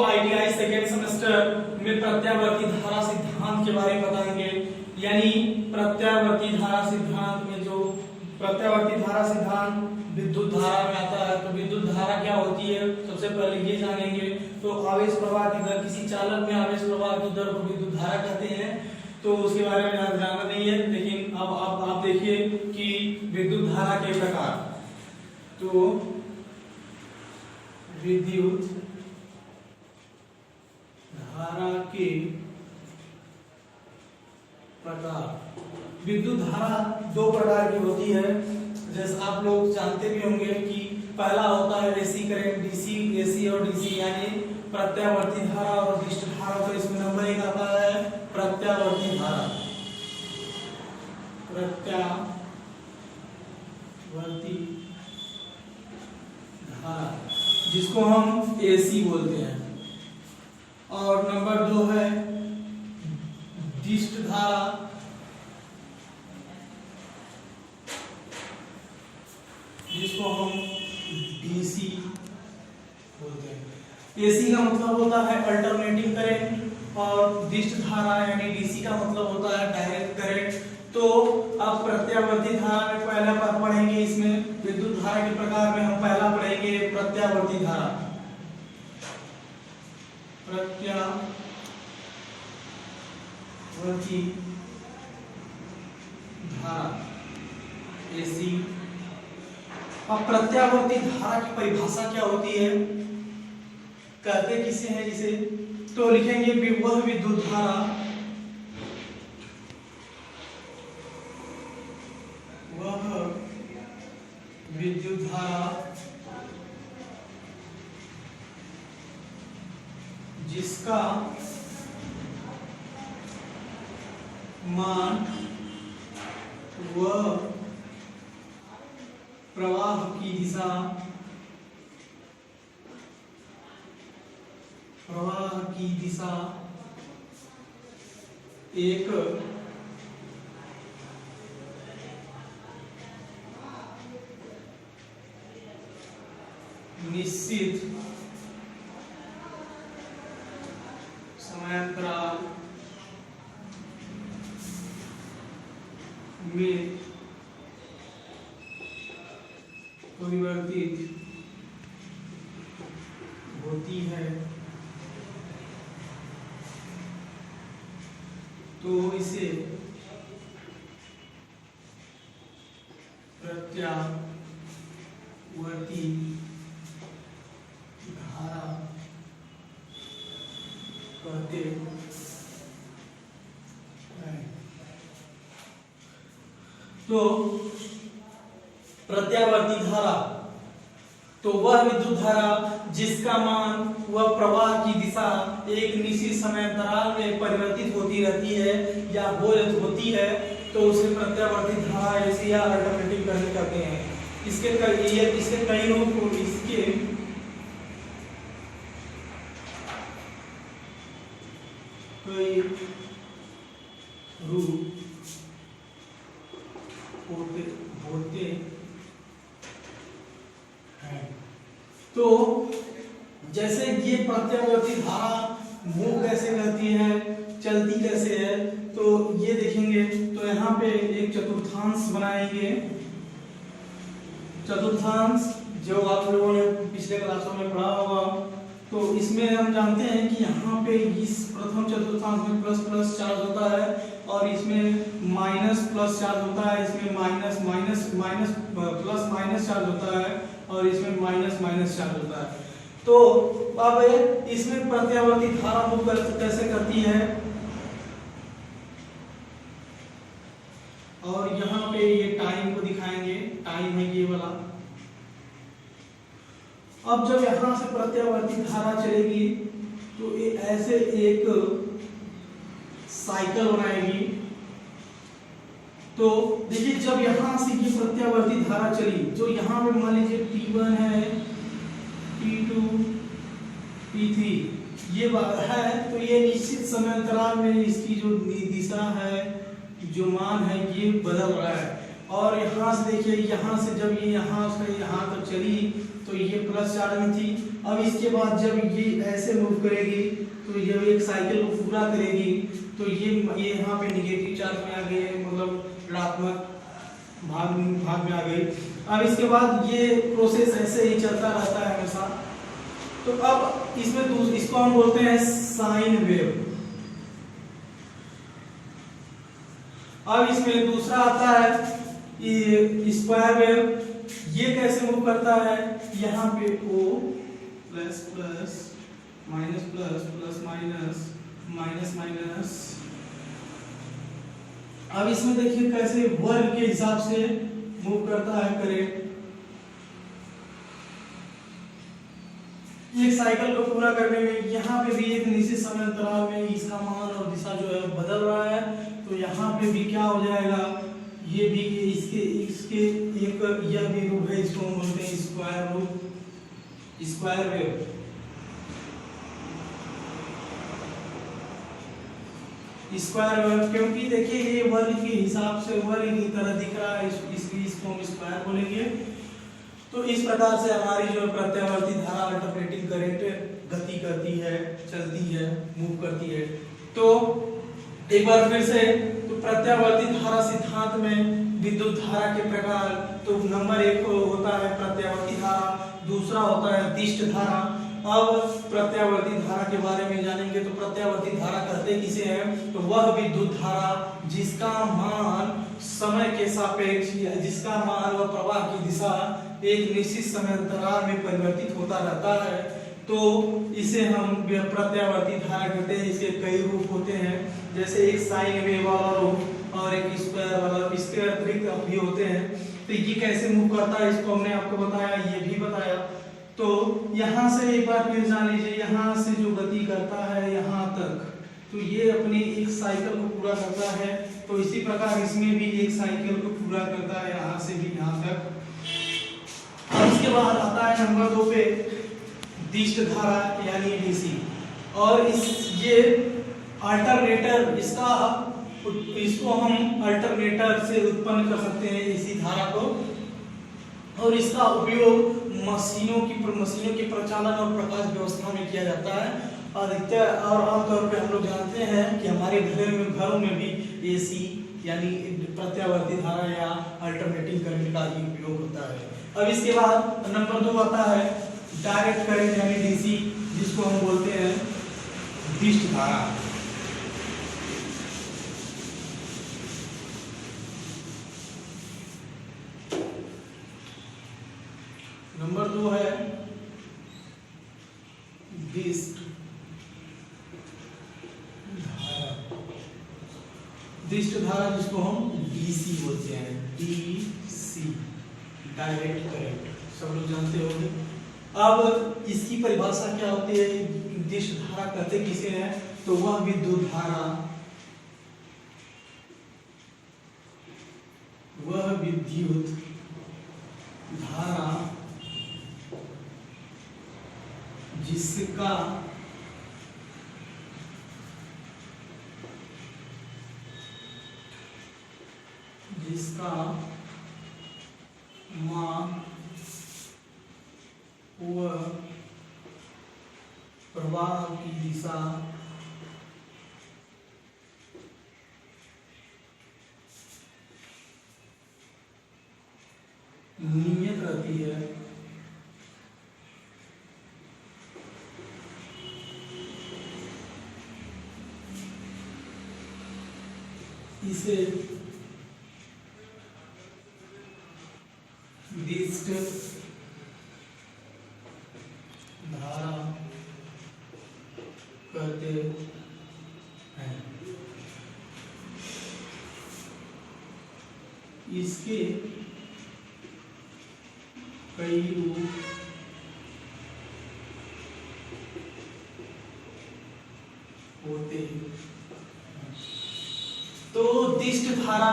ITI second semester में प्रत्यावर्ती धारा सिद्धांत के बारे में बताएंगे। यानी प्रत्यावर्ती धारा सिद्धांत में जो प्रत्यावर्ती धारा सिद्धांत विद्युत धारा में आता है, तो विद्युत धारा क्या होती है सबसे पहले ये जानेंगे। तो आवेश प्रवाह की दर, किसी चालक में आवेश प्रवाह की दर को विद्युत धारा कहते हैं, तो उसके बारे में जानना नहीं है। लेकिन अब आप देखिए कि विद्युत धारा के प्रकार, तो विद्युत धारा के प्रकार, विद्युत धारा दो प्रकार की होती है, जैसे आप लोग जानते भी होंगे कि पहला होता है एसी करंट, डीसी, एसी और डीसी, यानी प्रत्यावर्ती धारा और डिस्ट धारा। तो इसमें नंबर 1 आता है प्रत्यावर्ती धारा, प्रत्यावर्ती धारा जिसको हम एसी बोलते हैं। और नंबर 2 है डिस्ट धारा, जिसको हम डीसी बोलते हैं। एसी का मतलब होता है अल्टरनेटिंग करंट और डिस्ट धारा यानी डीसी का मतलब होता है डायरेक्ट करंट। तो अब प्रत्यावर्ती धारा में पहला पढ़ेंगे, इसमें विद्युत धारा के प्रकार में हम पहला पढ़ेंगे प्रत्यावर्ती धारा। प्रत्यावर्ती धारा एसी। अब प्रत्यावर्ती धारा की परिभाषा क्या होती है, कहते किसे हैं जिसे, तो लिखेंगे वह विद्युत धारा, वह विद्युत धारा जिसका मान व प्रवाह की दिशा, प्रवाह की दिशा एक निश्चित समयांतराल में परिवर्तित होती है, तो इसे प्रत्यावर्ती धारा कहते हैं। तो प्रत्यावर्ती धारा तो वह विद्युत धारा जिसका मान व प्रवाह की दिशा एक निश्चित समयांतराल में परिवर्तित होती रहती है या होती है, तो उसे प्रत्यावर्ती धारा ऐसे या अल्टरनेटिंग करंट कहते हैं। इसके कई रूप को, इसके कई रूप होते हैं। तो जैसे ये प्रत्यावर्ती धारा मूव कैसे करती है, चलती कैसे है, तो ये देखेंगे। तो यहाँ पे एक चतुर्थांश बनाएंगे, चतुर्थांश जो आप लोगों ने पिछले क्लासों में पढ़ा होगा। तो इसमें हम जानते हैं कि यहाँ पे इस प्रथम चतुर्थांश में प्लस प्लस चार्ज होता है और इसमें माइनस प्लस चार्ज होता है, इसमें minus minus minus plus minus charge होता है और इसमें माइनस माइनस चार्ज होता है। तो अब इसमें प्रत्यावर्ती धारा मूव कैसे करती है, और यहाँ पे ये टाइम को दिखाएंगे, टाइम है ये वाला। अब जब यहां से प्रत्यावर्ती धारा चलेगी तो ये ऐसे एक साइकिल बनाएगी। तो देखिए जब यहां से ये प्रत्यावर्ती धारा चली, जो यहाँ पे मान लीजिए P1 है, P2, P3 ये है, तो ये निश्चित समयांतराल में इसकी जो दिशा है, जो मान है, ये बदल रहा है। और यहाँ से देखिए, यहाँ से जब ये यहाँ से यहाँ तक चली तो ये प्लस चार्ज में थी, अब इसके बाद जब ये ऐसे मूव करेगी तो जब एक साइकिल को पूरा करेगी तो ये यहाँ पे निगेटिव चार्ज में आ गई, मतलब ऋणात्मक भाग में आ गई। अब इसके बाद ये प्रोसेस ऐसे ही चलता रहता है हमेशा। तो अब इसमें इसको हम बोलते हैं साइन वेव। अब इसमें दूसरा आता है ये स्क्वायर वेव। ये कैसे मूव करता है, यहाँ पे O plus plus minus plus plus minus minus minus. अब इसमें देखिए कैसे वर्ग के हिसाब से मूव करता है करंट। एक साइकिल को पूरा करने में यहाँ पे भी एक निश्चित समय अंतराल में इसका मान और दिशा जो है बदल रहा है। तो यहाँ पे भी क्या हो जाएगा, ये भी इसके एक यह भी रूप है, इसको हम बोलते हैं स्क्वायर रूप, स्क्वायर वेव। स्क्वायर वेव क्योंकि देखिए ये वर्ग के हिसाब से वर्ग की तरह दिख रहा है, इसको हम स्क्वायर बोलेंगे। तो इस प्रकार से हमारी जो प्रत्यावर्ती धारा अल्टरनेटिंग करंट गति करती है, चलती है, मूव करती है। तो एक बार फिर से, तो प्रत्यावर्ती धारा सिद्धांत में विद्युत धारा के प्रकार, तो नंबर 1 होता है प्रत्यावर्ती धारा, दूसरा होता है दिष्ट धारा। अब प्रत्यावर्ती धारा के बारे में जानेंगे। तो प्रत्यावर्ती धारा कहते किसे हैं, तो वह विद्युत धारा जिसका मान समय के सापेक्ष, जिसका मान व प्रवाह की दिशा एक निश्चित समय अंतराल में परिवर्तित होता रहता है, तो इसे हम प्रत्यावर्ती धारा कहते हैं। इसके कई रूप होते हैं, जैसे एक साइन वेव वाला रूप और एक स्क्वायर वाला, इसके अतिरिक्त भी होते हैं। तो ये कैसे मूव करता है इसको हमने आपको बताया, ये भी बताया। तो यहाँ से एक बार फिर जान लीजिए, यहाँ से जो गति करता है यहाँ तक, तो ये अपनी एक साइकिल को पूरा करता है। तो इसी प्रकार इसमें भी एक साइकिल को पूरा करता है, यहाँ से भी यहाँ तक। अब इसके बाद आता है नंबर 2 पे दिष्ट धारा यानी डीसी। और ये अल्टरनेटर, इसको हम अल्टरनेटर से उत्पन्न कर सकते हैं इसी धारा को। और इसका उपयोग मशीनों के प्रचालन और प्रकाश व्यवस्था में किया जाता है। अधिकतर और आमतौर पे हम लोग जानते हैं कि हमारे घरों में भी एसी यानी प्रत्यावर्ती धारा या अल्टरनेटिंग करंट का ही उपयोग होता है। अब इसके बाद नंबर 2 आता है डायरेक्ट करंट यानी डीसी, जिसको हम बोलते हैं दिष्ट धारा। नंबर 2 है दिष्ट धारा। दिष्ट धारा जिसको हम डीसी बोलते हैं, डीसी डायरेक्ट करंट, सब लोग जानते होंगे। अब इसकी परिभाषा क्या होती है, दिष्ट धारा कहते किसे हैं, तो वह विद्युत धारा, वह विद्युत धारा जिसका मान व प्रवाह की दिशा नियत रहती है, इसे दिष्ट धारा कहते हैं। इसके कई रूप होते हैं। तो दिष्ट धारा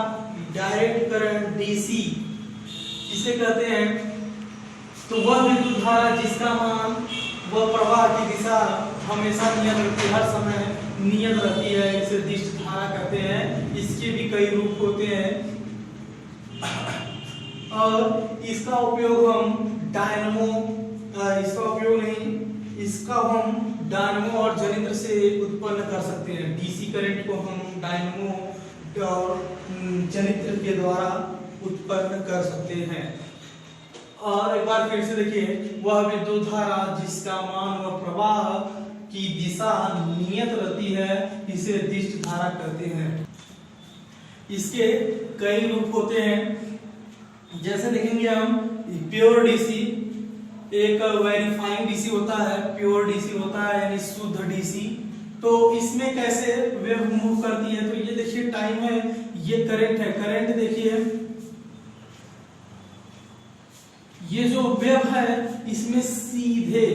डायरेक्ट करंट डीसी इसे कहते हैं। तो वह विद्युत धारा जिसका मान व प्रवाह की दिशा हमेशा नियत रहती है, हर समय नियत रहती है, इसे दिष्ट धारा कहते हैं। इसके भी कई रूप होते हैं और इसका उपयोग हम डायनमो, इसका उपयोग नहीं इसका हम डायनेमो और जनित्र से उत्पन्न कर सकते हैं। डीसी करंट को हम डायनेमो और जनित्र के द्वारा उत्पन्न कर सकते हैं। और एक बार फिर से देखिए, वह विद्युत धारा जिसका मान व प्रवाह की दिशा नियत रहती है इसे दिष्ट धारा कहते हैं। इसके कई रूप होते हैं, जैसे देखेंगे हम प्योर डीसी, एक वेरीफाइंग डीसी होता है, प्योर डीसी होता है यानी शुद्ध डीसी। तो इसमें कैसे वेव मूव करती है, तो ये देखिए टाइम है, ये करंट है, करंट देखिए ये जो वेव है इसमें सीधे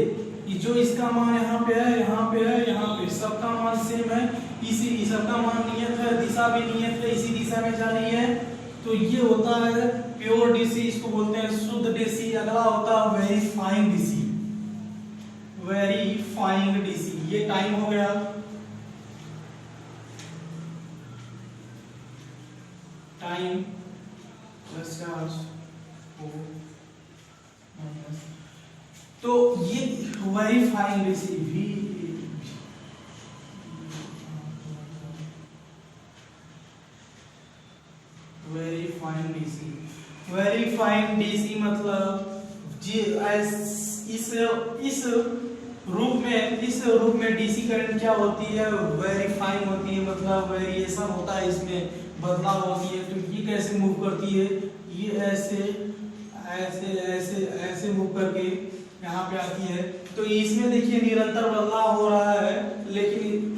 ये जो इसका मान यहाँ पे है, यहाँ पे है, यहाँ पे सबका मान सेम है, इसी सबका मान नियत है, दिशा भी नियत है, इसी दिशा में जानी है। तो ये होता है प्योर डीसी, इसको बोलते हैं शुद्ध डीसी। अगला होता है वेरीफाइंग डीसी, वेरीफाइंग डीसी। ये टाइम हो गया, टाइम प्लस चार्ज तो ये वेरीफाइंग डीसी भी वेरीफाइंग डीसी मतलब इस रूप में डीसी करंट क्या होती है, वेरीफाइंग होती है, मतलब वेरिएशन होता है, इसमें बदलाव होती है। तो ये कैसे मूव करती है, ये ऐसे ऐसे ऐसे ऐसे मूव करके यहाँ पे आती है। तो इसमें देखिए निरंतर बदलाव हो रहा है, लेकिन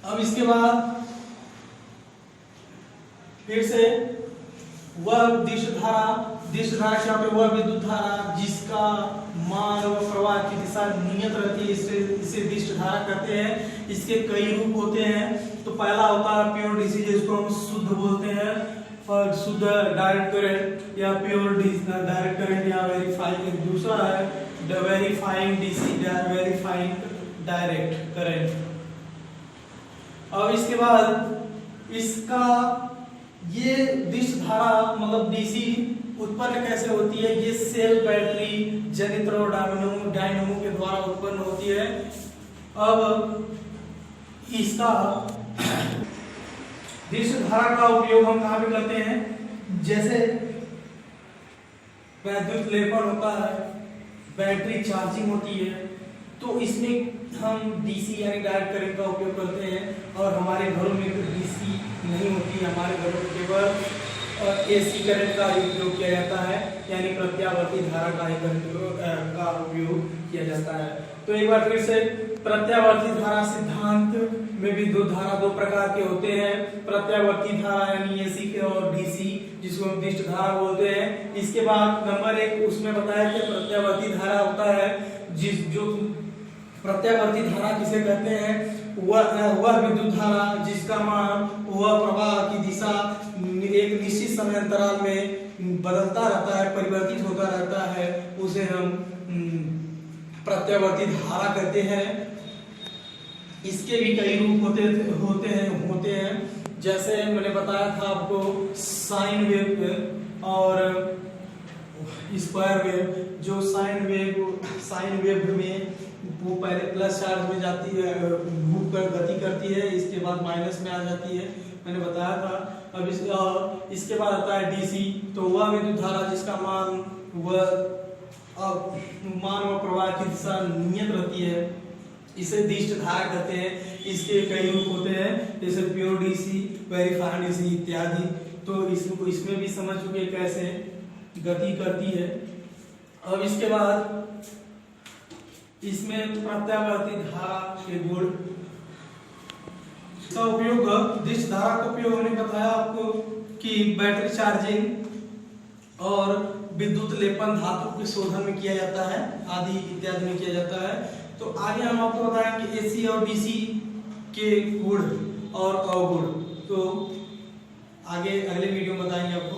अब इसके बाद फिर से वह दिष्ट धारा क्या पे, वह विद्युत धारा जिसका मान व प्रवाह की दिशा नियत रहती है इसे दिष्ट धारा कहते हैं। इसके कई रूप होते हैं। तो पहला होता है प्योर डीसी, जिसको हम शुद्ध बोलते हैं, शुद्ध डायरेक्ट करंट या प्योर डायरेक्ट करंट या वेरीफाइंग। दूसरा है verifying DC, verifying direct current. और इसके बाद इसका ये दिष्ट धारा मतलब डीसी उत्पन्न कैसे होती है, ये सेल, बैटरी, जनित्र और डायनेमो के द्वारा उत्पन्न होती है। अब इसका दिष्ट धारा का उपयोग हम कहाँ पे करते हैं, जैसे विद्युत लेपन होता है, बैटरी चार्जिंग होती है, तो इसमें हम डीसी यानी डायरेक्ट करंट का उपयोग करते हैं। और हमारे घरों में तो डीसी नहीं होती, हमारे घरों में केवल एसी करंट का उपयोग किया जाता है, यानी प्रत्यावर्ती धारा का उपयोग किया जाता है। तो एक बार फिर से प्रत्यावर्ती धारा सिद्धांत में विद्युत धारा दो प्रकार के होते हैं, प्रत्यावर्ती धारा यानी एसी के और डीसी, जिसको हम दिष्ट धारा बोलते हैं। इसके बाद नंबर 1 उसमें बताया कि प्रत्यावर्ती धारा होता है जो प्रत्यावर्ती धारा किसे कहते हैं, वह विद्युत धारा जिसका मान वह प्रवाह की दिशा एक निश्चित समय अंतराल में बदलता रहता है, परिवर्तित होता रहता है, उसे हम प्रत्यावर्ती धारा कहते हैं। इसके भी कई रूप होते हैं, जैसे मैंने बताया था आपको साइन वेव और स्क्वायर वेव। जो साइन वेव में वो पहले प्लस चार्ज में जाती है, मूव कर गति करती है, इसके बाद माइनस में आ जाती है, मैंने बताया था। अब इसके बाद आता है डीसी, तो वह विद्युत धारा जिसका मान व प्रवाह की दिशा नियत रहती है, इसे दिष्ट धारा कहते हैं। इसके कई रूप होते हैं, जैसे प्योर डीसी, वेरीफाइंग डीसी इत्यादि। तो इसमें भी समझ चुके कैसे गति करती है। अब इसके बाद इसमें प्रत्यावर्ती धारा के गुण का उपयोग, दिष्ट धारा का उपयोग हमने बताया आपको कि बैटरी चार्जिंग और विद्युत लेपन, धातु के शोधन में किया जाता है, आदि इत्यादि में किया जाता है। तो आगे हम आपको बताएंगे एसी और डीसी के गुण और अवगुण। तो आगे अगले वीडियो में बताएंगे आपको।